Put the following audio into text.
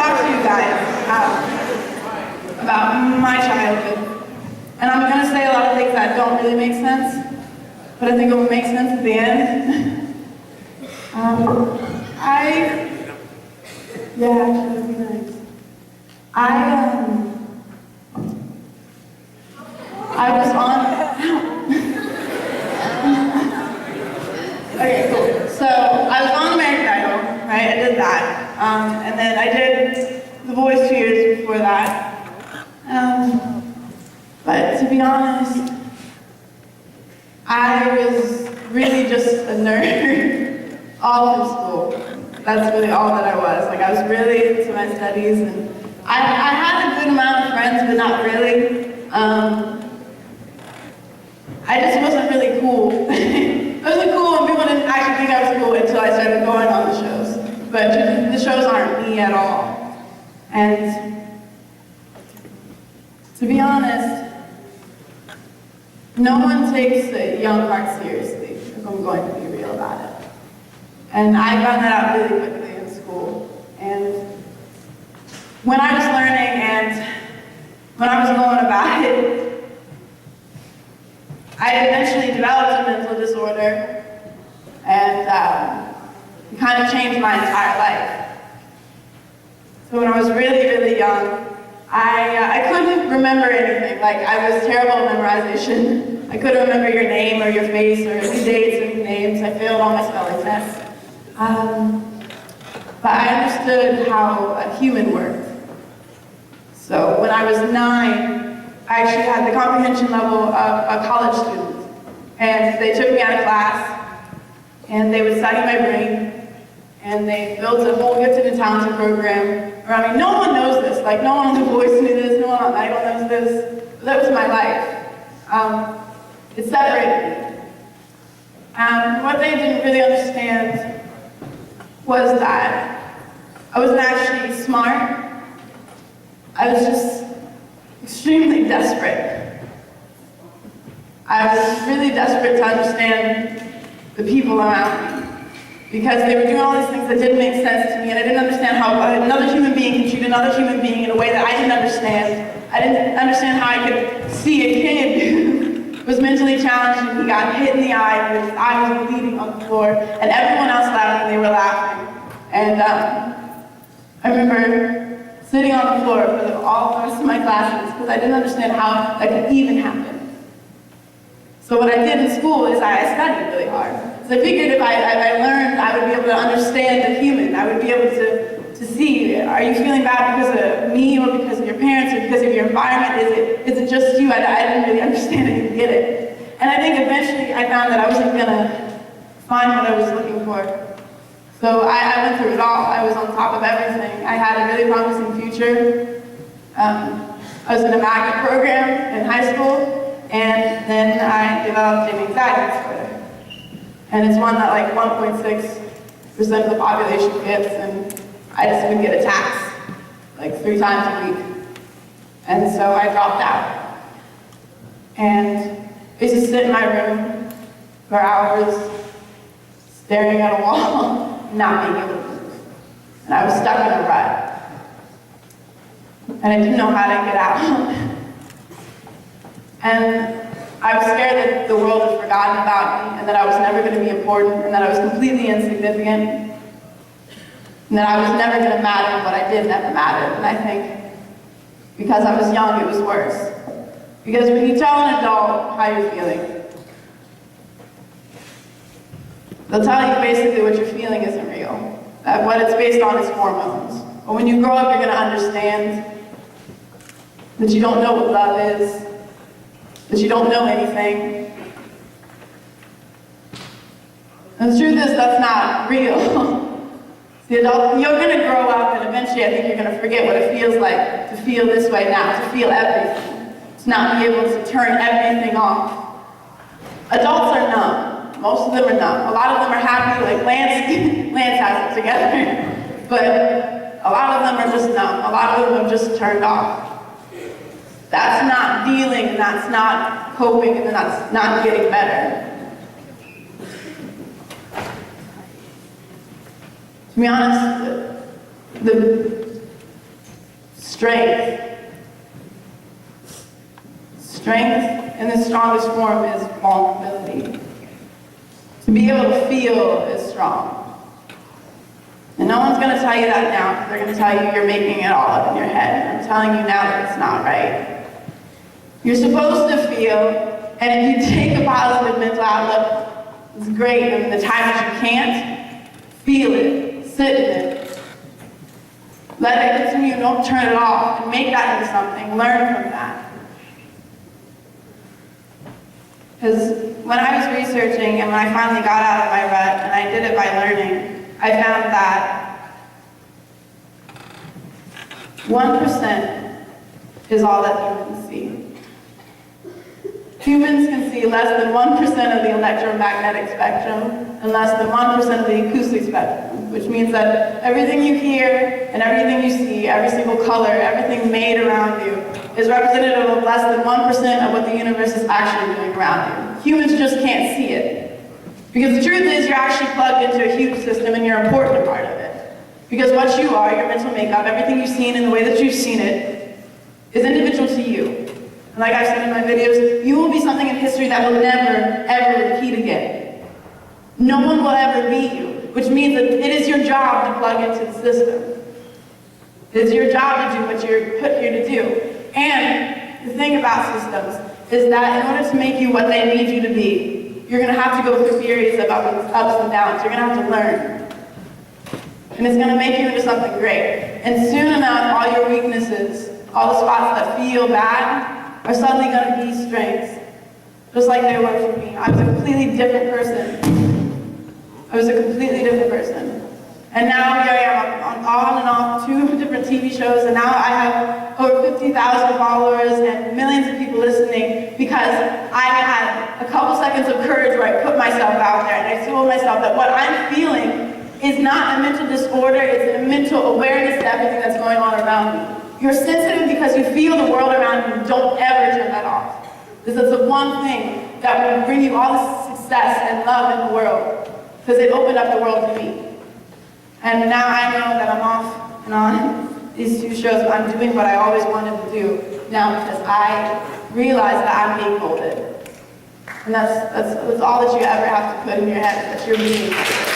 talk to you guys about my childhood. And I'm going to say a lot of things that don't really make sense, but I think it will make sense at the end. Yeah, actually, that'd be nice. I was on, okay, cool. So, I was on American Idol, right? I did that. And then I did The Voice 2 years before that. But to be honest, I was really just a nerd all through school. That's really all that I was. Like, I was really into my studies, and I had a good amount of friends, but not really. I just wasn't really cool. I wasn't cool, and people didn't actually think I was cool until I started going on the shows. But the shows aren't me at all. And to be honest, no one takes the young heart seriously, if I'm going to be real about it. And I found that out really quickly in school. And when I was learning and when I was going about it, I eventually developed a mental disorder, and it kind of changed my entire life. So when I was really, really young, I couldn't remember anything. Like, I was terrible at memorization. I couldn't remember your name or your face or any dates or any names. I failed all my spelling tests. But I understood how a human worked. So when I was 9, I actually had the comprehension level of a college student. And they took me out of class, and they would study my brain, and they built a whole gifted and talented program around me. No one knows this. Like, no one on The Voice knew this, no one on Idol knows this. But that was my life. It separated me. And what they didn't really understand was that I wasn't actually smart. I was just extremely desperate. I was really desperate to understand the people around me, because they were doing all these things that didn't make sense to me, and I didn't understand how another human being can treat another human being in a way that I didn't understand. I didn't understand how I could see a kid who was mentally challenged and he got hit in the eye and his eye was bleeding on the floor, and everyone else laughed and they were laughing. And I remember sitting on the floor for all the rest of my classes because I didn't understand how that could even happen. So what I did in school is I studied really hard. So I figured if I learned, I would be able to understand the human. I would be able to see, are you feeling bad because of me or because of your parents or because of your environment? Is it just you? I didn't really understand it and get it. And I think eventually I found that I wasn't gonna find what I was looking for. So I went through it all. I was on top of everything. I had a really promising future. I was in a magnet program in high school. And then I developed an anxiety disorder. And it's one that like 1.6% of the population gets, and I just would get attacks like 3 times a week. And so I dropped out. And I used to sit in my room for hours, staring at a wall, not being able to move. And I was stuck in a rut. And I didn't know how to get out. And I was scared that the world had forgotten about me, and that I was never going to be important, and that I was completely insignificant, and that I was never going to matter, and what I did never mattered. And I think because I was young, it was worse. Because when you tell an adult how you're feeling, they'll tell you basically what you're feeling isn't real, that what it's based on is hormones. But when you grow up, you're going to understand that you don't know what love is, that you don't know anything. And the truth is, that's not real. See, you're going to grow up, and eventually I think you're going to forget what it feels like to feel this way now, to feel everything, to not be able to turn everything off. Adults are numb. Most of them are numb. A lot of them are happy, like Lance has it together. But a lot of them are just numb. A lot of them have just turned off. That's not dealing, and that's not coping, and that's not getting better. To be honest, strength. Strength in the strongest form is vulnerability. To be able to feel is strong. And no one's going to tell you that now, because they're going to tell you you're making it all up in your head. And I'm telling you now that it's not right. You're supposed to feel, and if you take a positive mental outlook, it's great. And the time that you can't, feel it, sit in it. Let it continue, don't turn it off, and make that into something. Learn from that. Because when I was researching, and when I finally got out of my rut, and I did it by learning, I found that 1% is all that humans see. Humans can see less than 1% of the electromagnetic spectrum and less than 1% of the acoustic spectrum, which means that everything you hear and everything you see, every single color, everything made around you, is representative of less than 1% of what the universe is actually doing around you. Humans just can't see it. Because the truth is, you're actually plugged into a huge system and you're an important part of it. Because what you are, your mental makeup, everything you've seen and the way that you've seen it, is individual to you. And like I've said in my videos, you will be something in history that will never, ever repeat again. No one will ever beat you, which means that it is your job to plug into the system. It is your job to do what you're put here to do. And the thing about systems is that in order to make you what they need you to be, you're going to have to go through periods of ups and downs. You're going to have to learn. And it's going to make you into something great. And soon enough, all your weaknesses, all the spots that feel bad, are suddenly going to be strengths. Just like they were for me. I was a completely different person. I was a completely different person. And now here I am on and off 2 different TV shows, and now I have over 50,000 followers and millions of people listening because I had a couple seconds of courage where I put myself out there and I told myself that what I'm feeling is not a mental disorder, it's a mental awareness to everything that's going on around me. You're sensitive because you feel the world around you. Don't ever turn that off. This is the one thing that will bring you all the success and love in the world, because it opened up the world to me. And now I know that I'm off and on these 2 shows. I'm doing what I always wanted to do now because I realize that I'm being molded. And that's all that you ever have to put in your head, that you're being molded.